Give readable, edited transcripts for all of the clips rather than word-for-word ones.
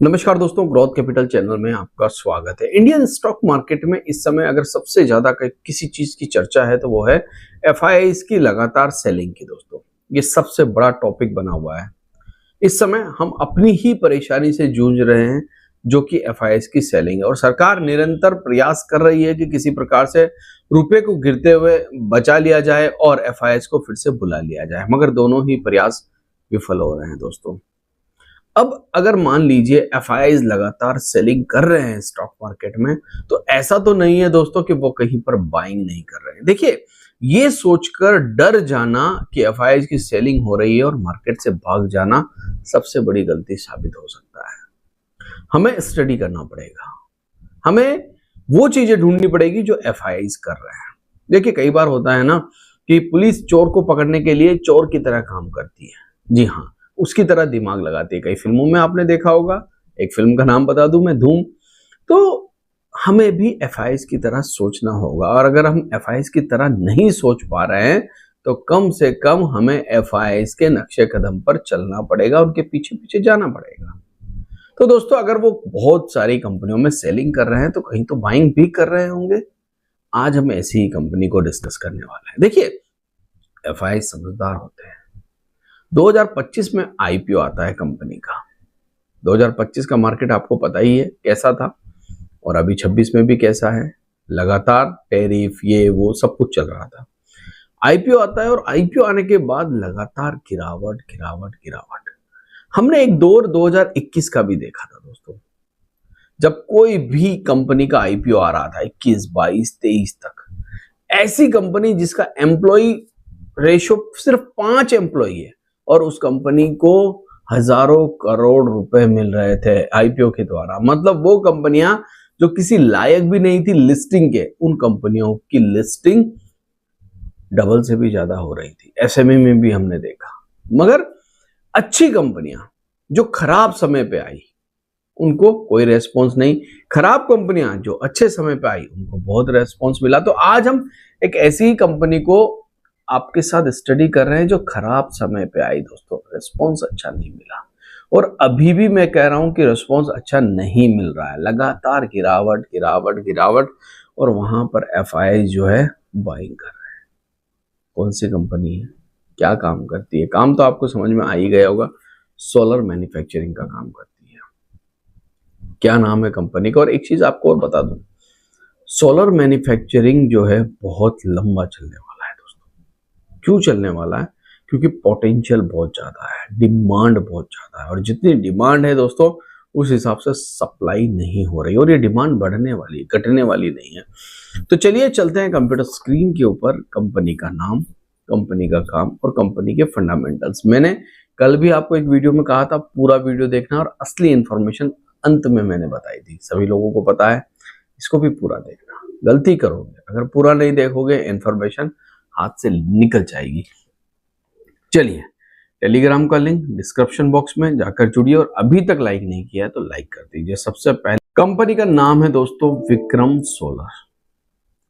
नमस्कार दोस्तों, growth capital channel में आपका स्वागत है। इंडियन स्टॉक मार्केट में इस समय अगर सबसे ज्यादा किसी चीज की चर्चा है तो वो है एफआईआईज की लगातार सेलिंग की। दोस्तों, ये सबसे बड़ा टॉपिक बना हुआ है। इस समय हम अपनी ही परेशानी से जूझ रहे हैं, जो कि एफआईआईज की सेलिंग है, और सरकार निरंतर प्रयास कर रही है कि किसी प्रकार से रुपए को गिरते हुए बचा लिया जाए और एफआईआईज को फिर से बुला लिया जाए, मगर दोनों ही प्रयास विफल हो रहे हैं। दोस्तों, अब अगर मान लीजिए एफआईआईज लगातार सेलिंग कर रहे हैं स्टॉक मार्केट में, तो ऐसा तो नहीं है दोस्तों कि वो कहीं पर बाइंग नहीं कर रहे हैं। देखिए, ये सोचकर डर जाना कि एफआईआईज की सेलिंग हो रही है और मार्केट से भाग जाना सबसे बड़ी गलती साबित हो सकता है। हमें स्टडी करना पड़ेगा, हमें वो चीजें ढूंढनी पड़ेगी जो एफआईआईज कर रहे हैं। देखिए, कई बार होता है ना कि पुलिस चोर को पकड़ने के लिए चोर की तरह काम करती है। जी हाँ, उसकी तरह दिमाग लगाती है। कई फिल्मों में आपने देखा होगा, एक फिल्म का नाम बता दूं मैं, धूम। तो हमें भी एफआईआईज की तरह सोचना होगा, और अगर हम एफआईआईज की तरह नहीं सोच पा रहे हैं तो कम से कम हमें एफआईआईज के नक्शे कदम पर चलना पड़ेगा, उनके पीछे पीछे जाना पड़ेगा। तो दोस्तों, अगर वो बहुत सारी कंपनियों में सेलिंग कर रहे हैं तो कहीं तो बाइंग भी कर रहे होंगे। आज हम ऐसी ही कंपनी को डिस्कस करने वाले हैं। देखिए, एफआईआईज समझदार होते हैं। 2025 में आईपीओ आता है कंपनी का। 2025 का मार्केट आपको पता ही है कैसा था, और अभी 26 में भी कैसा है। लगातार टैरिफ ये वो सब कुछ चल रहा था। आईपीओ आता है, और आईपीओ आने के बाद लगातार गिरावट गिरावट गिरावट। हमने एक दौर 2021 का भी देखा था दोस्तों, जब कोई भी कंपनी का आईपीओ आ रहा था 21, 22, 23 तक। ऐसी कंपनी जिसका एम्प्लॉय रेशो सिर्फ 5 एम्प्लॉय है और उस कंपनी को हजारों करोड़ रुपए मिल रहे थे आईपीओ के द्वारा। मतलब वो कंपनियां जो किसी लायक भी नहीं थी लिस्टिंग के, उन कंपनियों की लिस्टिंग डबल से भी ज्यादा हो रही थी। एसएमई में भी हमने देखा। मगर अच्छी कंपनियां जो खराब समय पे आई, उनको कोई रेस्पॉन्स नहीं। खराब कंपनियां जो अच्छे समय पे आई, उनको बहुत रेस्पॉन्स मिला। तो आज हम एक ऐसी ही कंपनी को आपके साथ स्टडी कर रहे हैं जो खराब समय पे आई। दोस्तों, रिस्पॉन्स अच्छा नहीं मिला, और अभी भी मैं कह रहा हूं कि रिस्पॉन्स अच्छा नहीं मिल रहा है। लगातार गिरावट गिरावट गिरावट, और वहां पर एफआईआईज जो है बाइंग कर रहे हैं। कौन सी कंपनी है, क्या काम करती है? काम तो आपको समझ में आ ही गया होगा, सोलर मैन्युफैक्चरिंग का काम करती है। क्या नाम है कंपनी का? और एक चीज आपको और बता दूं, सोलर मैन्युफैक्चरिंग जो है बहुत लंबा चलने वाला। क्यों चलने वाला है? क्योंकि पोटेंशियल बहुत ज्यादा है, डिमांड बहुत ज्यादा है, और जितनी डिमांड है दोस्तों, उस हिसाब से सप्लाई नहीं हो रही, और ये डिमांड बढ़ने वाली है, घटने वाली नहीं है। तो चलिए चलते हैं कंप्यूटर स्क्रीन के ऊपर कंपनी का नाम, कंपनी का काम और कंपनी के फंडामेंटल्स। मैंने कल भी आपको एक वीडियो में कहा था पूरा वीडियो देखना, और असली इंफॉर्मेशन अंत में मैंने बताई थी। सभी लोगों को पता है, इसको भी पूरा देखना। गलती करोगे अगर पूरा नहीं देखोगे, इंफॉर्मेशन हाथ से निकल जाएगी। चलिए, टेलीग्राम का लिंक डिस्क्रिप्शन बॉक्स में जाकर जुड़िए, और अभी तक लाइक नहीं किया है तो लाइक कर दीजिए। सबसे पहले कंपनी का नाम है दोस्तों विक्रम सोलर।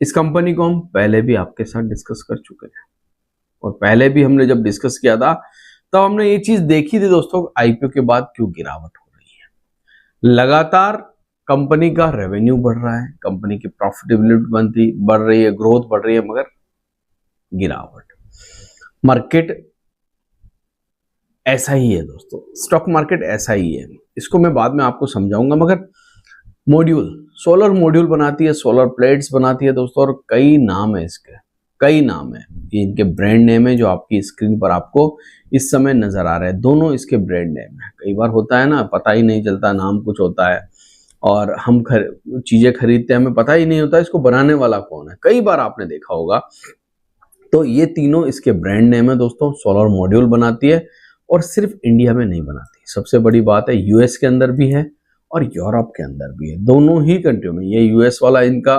इस कंपनी को हम पहले भी आपके साथ डिस्कस कर चुके हैं, और पहले भी हमने जब डिस्कस किया था तब हमने ये चीज देखी थी दोस्तों, आईपीओ के बाद क्यों गिरावट हो रही है। लगातार कंपनी का रेवेन्यू बढ़ रहा है, कंपनी की प्रॉफिटेबिलिटी बढ़ रही है, ग्रोथ बढ़ रही है, मगर गिरावट। मार्केट ऐसा ही है दोस्तों, स्टॉक मार्केट ऐसा ही है। इसको मैं बाद में आपको समझाऊंगा। मगर मॉड्यूल, सोलर मॉड्यूल बनाती है, सोलर प्लेट्स बनाती है दोस्तों, और कई नाम है इसके, कई नाम है। ये इनके ब्रांड नेम है जो आपकी स्क्रीन पर आपको इस समय नजर आ रहे हैं। दोनों इसके ब्रांड नेम है। कई बार होता है ना, पता ही नहीं चलता, नाम कुछ होता है और हम चीजें खरीदते हैं, हमें पता ही नहीं होता इसको बनाने वाला कौन है। कई बार आपने देखा होगा। तो ये तीनों इसके ब्रांड नेम है दोस्तों। सोलर मॉड्यूल बनाती है, और सिर्फ इंडिया में नहीं बनाती। सबसे बड़ी बात है, यूएस के अंदर भी है और यूरोप के अंदर भी है, दोनों ही कंट्रियों में। ये यूएस वाला इनका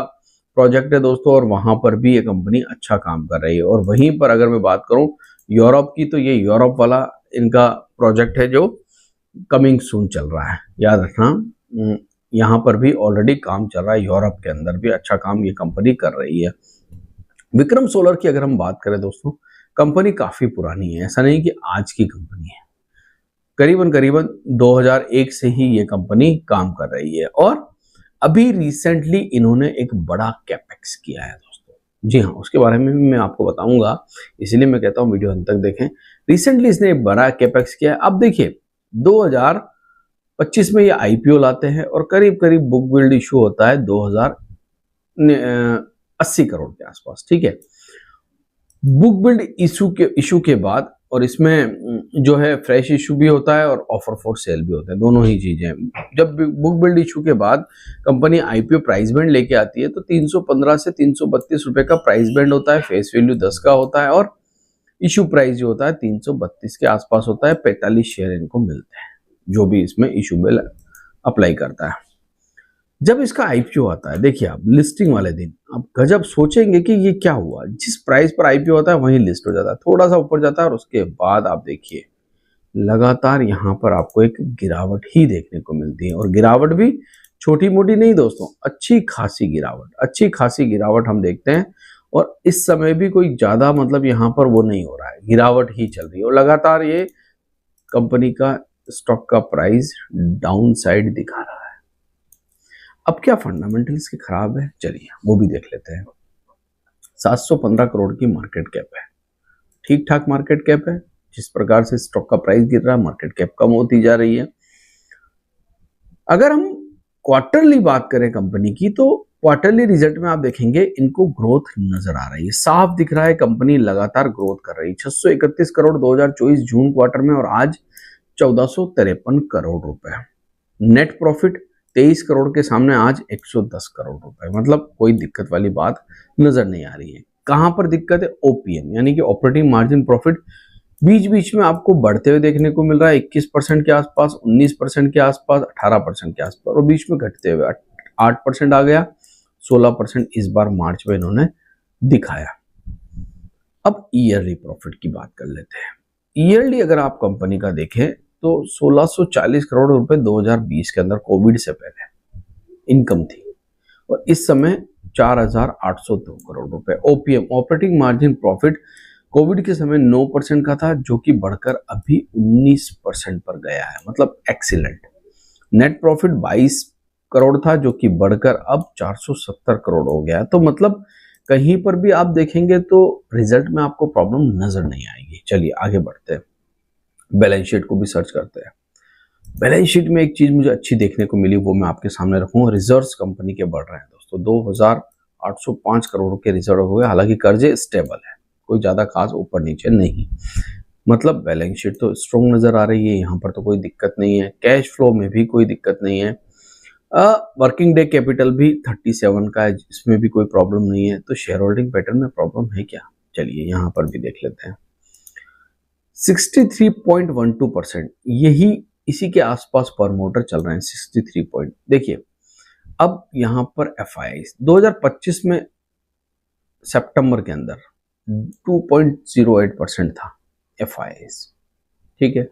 प्रोजेक्ट है दोस्तों, और वहां पर भी ये कंपनी अच्छा काम कर रही है। और वहीं पर अगर मैं बात करूं यूरोप की, तो ये यूरोप वाला इनका प्रोजेक्ट है जो कमिंग सून चल रहा है। याद रखना, यहाँ पर भी ऑलरेडी काम चल रहा है, यूरोप के अंदर भी अच्छा काम ये कंपनी कर रही है। विक्रम सोलर की अगर हम बात करें दोस्तों, कंपनी काफी पुरानी है, ऐसा नहीं कि आज की कंपनी है। करीबन करीबन 2001 से ही ये कंपनी काम कर रही है और अभी रिसेंटली इन्होंने एक बड़ा कैपेक्स किया है दोस्तों। जी हाँ, उसके बारे में भी मैं आपको बताऊंगा, इसीलिए मैं कहता हूँ वीडियो अंत तक देखें। रिसेंटली इसने एक बड़ा कैपेक्स किया है। अब देखिए 2025 में ये आईपीओ लाते हैं और करीब करीब बुक बिल्ड इशू होता है 2080 करोड़ के आसपास, ठीक है। बुक बिल्ड इशू के बाद और इसमें जो है फ्रेश इशू भी होता है और ऑफर फॉर सेल भी होता है, दोनों ही चीजें। जब बुक बिल्ड इशू के बाद कंपनी आईपीओ प्राइस बैंड लेके आती है तो 315 से 332 रुपए का प्राइस बैंड होता है, फेस वैल्यू 10 का होता है और इशू प्राइस जो होता है 332 के आसपास होता है। 45 शेयर इनको मिलते हैं जो भी इसमें इशू बिल अप्लाई करता है। जब इसका आईपीओ आता है, देखिए आप लिस्टिंग वाले दिन आप गजब सोचेंगे कि ये क्या हुआ, जिस प्राइस पर आईपीओ होता है वहीं लिस्ट हो जाता है, थोड़ा सा ऊपर जाता है और उसके बाद आप देखिए लगातार यहाँ पर आपको एक गिरावट ही देखने को मिलती है और गिरावट भी छोटी मोटी नहीं दोस्तों, अच्छी खासी गिरावट हम देखते हैं। और इस समय भी कोई ज्यादा मतलब यहाँ पर वो नहीं हो रहा है, गिरावट ही चल रही है और लगातार ये कंपनी का स्टॉक का प्राइस डाउन साइड दिखा रहा है। अब क्या फंडामेंटल्स की खराब है, चलिए वो भी देख लेते हैं। 715 करोड़ की मार्केट कैप है, ठीक ठाक मार्केट कैप है। जिस प्रकार से स्टॉक का प्राइस गिर रहा है मार्केट कैप कम होती जा रही है। अगर हम क्वार्टरली बात करें कंपनी की तो क्वार्टरली रिजल्ट में आप देखेंगे इनको ग्रोथ नजर आ रही है, साफ दिख रहा है कंपनी लगातार ग्रोथ कर रही है। 631 करोड़ 2024 जून क्वार्टर में और आज 1453 करोड़ रुपए। नेट प्रॉफिट 23 करोड़ के सामने आज 110 करोड़ रुपए, मतलब कोई दिक्कत वाली बात नजर नहीं आ रही है। कहां पर दिक्कत है, ओपीएम यानी कि ऑपरेटिंग मार्जिन प्रॉफिट बीच बीच में आपको बढ़ते हुए देखने को मिल रहा है, 21% के आसपास, 19% के आसपास, 18% के आसपास और बीच में घटते हुए 8% आ गया, 16% इस बार मार्च में इन्होंने दिखाया। अब ईयरली प्रॉफिट की बात कर लेते हैं। ईयरली अगर आप कंपनी का देखें तो 1640 करोड़ रुपए 2020 के अंदर कोविड से पहले इनकम थी और इस समय 4802 करोड़ रुपए। OPM operating margin profit covid के समय 9% का था जो कि बढ़कर अभी 19% पर गया है, मतलब एक्सीलेंट। नेट प्रॉफिट 22 करोड़ था जो कि बढ़कर अब 470 करोड़ हो गया है। तो मतलब कहीं पर भी आप देखेंगे तो रिजल्ट में आपको प्रॉब्लम नजर नहीं आएगी। चलिए आगे बढ़ते हैं, बैलेंस शीट को भी सर्च करते हैं। बैलेंस शीट में एक चीज मुझे अच्छी देखने को मिली, वो मैं आपके सामने रखूंगा। रिजर्व्स कंपनी के बढ़ रहे हैं दोस्तों, 2805 करोड़ के रिजर्व हो गए, हालांकि कर्जे स्टेबल है, कोई ज्यादा खास ऊपर नीचे नहीं, मतलब बैलेंस शीट तो स्ट्रॉन्ग नजर आ रही है, यहाँ पर तो कोई दिक्कत नहीं है। कैश फ्लो में भी कोई दिक्कत नहीं है। वर्किंग डे कैपिटल भी 37 का है, इसमें भी कोई प्रॉब्लम नहीं है। तो शेयर होल्डिंग पैटर्न में प्रॉब्लम है क्या, चलिए यहाँ पर भी देख लेते हैं। 63.12%, यही इसी के आसपास प्रमोटर चल रहे हैं, 63 पॉइंट। देखिए अब यहाँ पर FIIs 2025 में सितंबर के अंदर 2.08% था FIIs, ठीक है।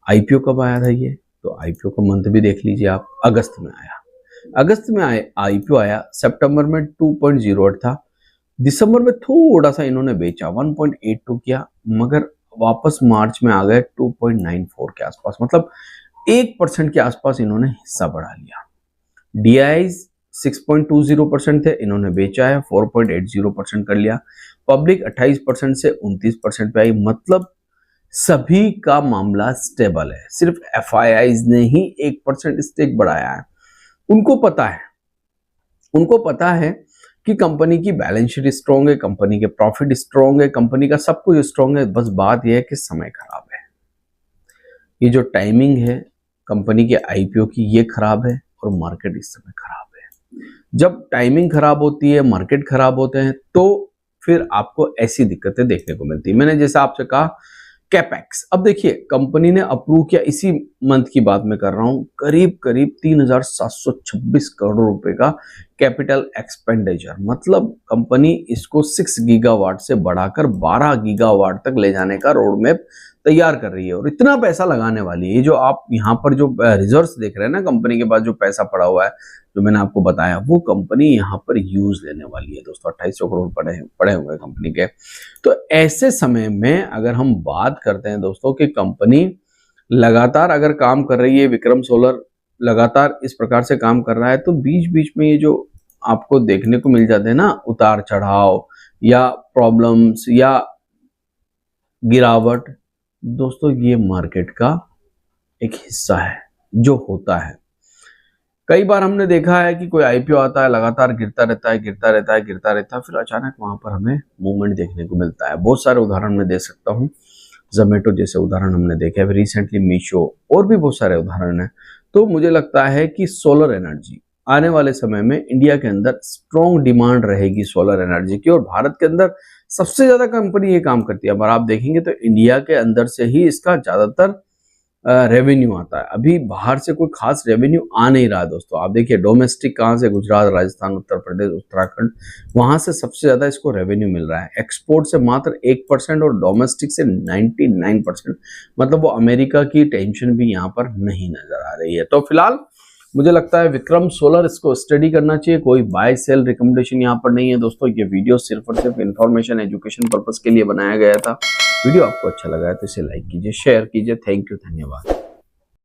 आईपीओ कब आया था ये, तो आईपीओ का मंथ भी देख लीजिए आप, अगस्त में आया। अगस्त में आईपीओ आया, सितंबर में 2.08 था, दिसंबर में थोड़ा सा इन्होंने बेचा 1.82 किया, मगर वापस मार्च में आ गए 2.94 के आसपास, मतलब 1% के आसपास इन्होंने हिस्सा बढ़ा लिया। DIs 6.20% थे, इन्होंने बेचा है 4.80% कर लिया। पब्लिक 28% से 29% पे आई, मतलब सभी का मामला स्टेबल है। सिर्फ FIIs ने ही 1% स्टेक बढ़ाया है। उनको पता है कि कंपनी की बैलेंस शीट स्ट्रॉन्ग है, कंपनी के प्रॉफिट स्ट्रॉन्ग है, कंपनी का सब कुछ स्ट्रॉन्ग है, बस बात यह है कि समय खराब है। ये जो टाइमिंग है कंपनी के आईपीओ की ये खराब है और मार्केट इस समय खराब है। जब टाइमिंग खराब होती है, मार्केट खराब होते हैं, तो फिर आपको ऐसी दिक्कतें देखने को मिलती है। मैंने जैसा आपसे कहा कैपेक्स, अब देखिए कंपनी ने अप्रूव किया, इसी मंथ की बात मैं कर रहा हूं, करीब करीब 3726 करोड़ रुपए का कैपिटल एक्सपेंडिचर, मतलब कंपनी इसको 6 गीगावाट से बढ़ाकर 12 गीगावाट तक ले जाने का रोड मैप तैयार कर रही है और इतना पैसा लगाने वाली है। ये जो आप यहाँ पर जो रिजर्व्स देख रहे हैं ना, कंपनी के पास जो पैसा पड़ा हुआ है, जो मैंने आपको बताया, वो कंपनी यहाँ पर यूज लेने वाली है दोस्तों। 2800 करोड़ पड़े हुए हैं कंपनी के। तो ऐसे समय में अगर हम बात करते हैं दोस्तों कि कंपनी लगातार अगर काम कर रही है विक्रम सोलर, लगातार इस प्रकार से काम कर रहा है, तो बीच बीच में ये जो आपको देखने को मिल जाते हैं ना उतार चढ़ाव या प्रॉब्लम्स या गिरावट, दोस्तों ये मार्केट का एक हिस्सा है जो होता है। कई बार हमने देखा है कि कोई आईपीओ आता है, लगातार गिरता रहता है, गिरता रहता है, गिरता रहता है, फिर अचानक वहां पर हमें मूवमेंट देखने को मिलता है। बहुत सारे उदाहरण मैं दे सकता हूँ, जोमेटो जैसे उदाहरण हमने देखे, अभी रिसेंटली मीशो, और भी बहुत सारे उदाहरण हैं। तो मुझे लगता है कि सोलर एनर्जी आने वाले समय में इंडिया के अंदर स्ट्रॉन्ग डिमांड रहेगी सोलर एनर्जी की, और भारत के अंदर सबसे ज्यादा कंपनी ये काम करती है। अगर आप देखेंगे तो इंडिया के अंदर से ही इसका ज्यादातर रेवेन्यू आता है। अभी बाहर से कोई खास रेवेन्यू आ नहीं रहा है दोस्तों। आप देखिए डोमेस्टिक कहाँ से, गुजरात, राजस्थान, उत्तर प्रदेश, उत्तराखंड, वहां से सबसे ज्यादा इसको रेवेन्यू मिल रहा है। एक्सपोर्ट से मात्र 1% और डोमेस्टिक से 99%। मतलब वो अमेरिका की टेंशन भी यहाँ पर नहीं नजर आ रही है। तो फिलहाल मुझे लगता है विक्रम सोलर, इसको स्टडी करना चाहिए। कोई बाय सेल रिकमेंडेशन यहाँ पर नहीं है दोस्तों। ये वीडियो सिर्फ और सिर्फ इन्फॉर्मेशन, एजुकेशन पर्पस के लिए बनाया गया था। वीडियो आपको अच्छा लगा है तो इसे लाइक कीजिए, शेयर कीजिए। थैंक यू, धन्यवाद।